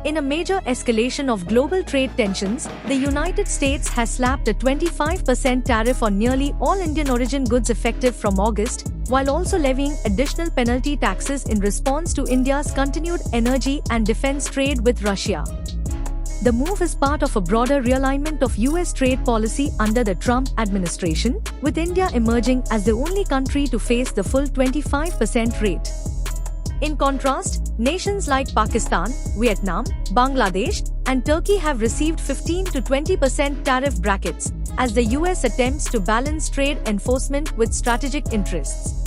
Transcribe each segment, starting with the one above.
In a major escalation of global trade tensions, the United States has slapped a 25% tariff on nearly all Indian origin goods effective from August, while also levying additional penalty taxes in response to India's continued energy and defense trade with Russia. The move is part of a broader realignment of US trade policy under the Trump administration, with India emerging as the only country to face the full 25% rate. In contrast, nations like Pakistan, Vietnam, Bangladesh, and Turkey have received 15 to 20% tariff brackets, as the US attempts to balance trade enforcement with strategic interests.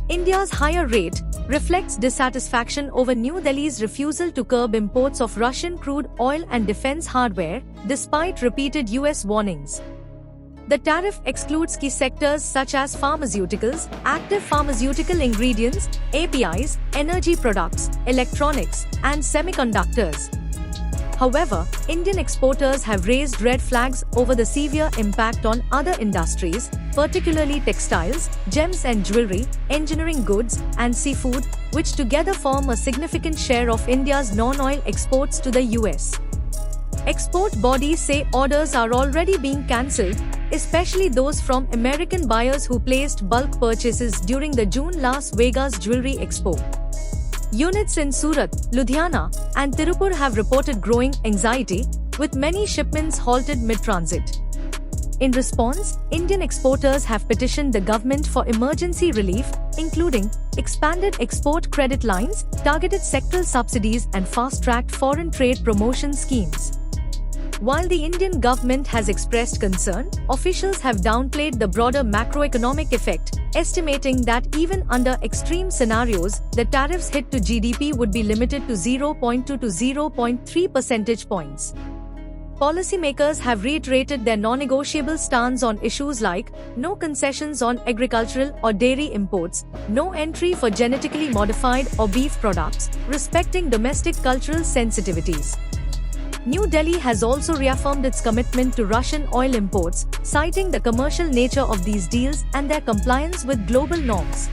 India's higher rate reflects dissatisfaction over New Delhi's refusal to curb imports of Russian crude oil and defense hardware, despite repeated US warnings. The tariff excludes key sectors such as pharmaceuticals, active pharmaceutical ingredients, APIs, energy products, electronics, and semiconductors. However, Indian exporters have raised red flags over the severe impact on other industries, particularly textiles, gems and jewelry, engineering goods, and seafood, which together form a significant share of India's non-oil exports to the US. Export bodies say orders are already being cancelled, especially those from American buyers who placed bulk purchases during the June Las Vegas Jewelry Expo. Units in Surat, Ludhiana, and Tirupur have reported growing anxiety, with many shipments halted mid-transit. In response, Indian exporters have petitioned the government for emergency relief, including expanded export credit lines, targeted sectoral subsidies, and fast-tracked foreign trade promotion schemes. While the Indian government has expressed concern, officials have downplayed the broader macroeconomic effect, estimating that even under extreme scenarios, the tariff's hit to GDP would be limited to 0.2 to 0.3 percentage points. Policymakers have reiterated their non-negotiable stance on issues like no concessions on agricultural or dairy imports, no entry for genetically modified or beef products, respecting domestic cultural sensitivities. New Delhi has also reaffirmed its commitment to Russian oil imports, citing the commercial nature of these deals and their compliance with global norms.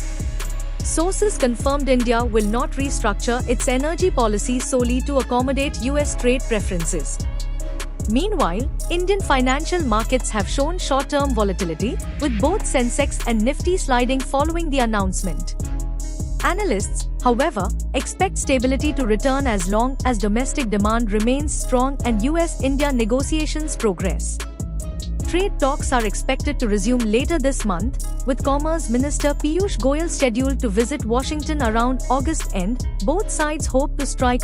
Sources confirmed India will not restructure its energy policy solely to accommodate US trade preferences. Meanwhile, Indian financial markets have shown short-term volatility, with both Sensex and Nifty sliding following the announcement. Analysts, however, expect stability to return as long as domestic demand remains strong and US-India negotiations progress. Trade talks are expected to resume later this month, with Commerce Minister Piyush Goyal scheduled to visit Washington around August end. Both sides hope to strike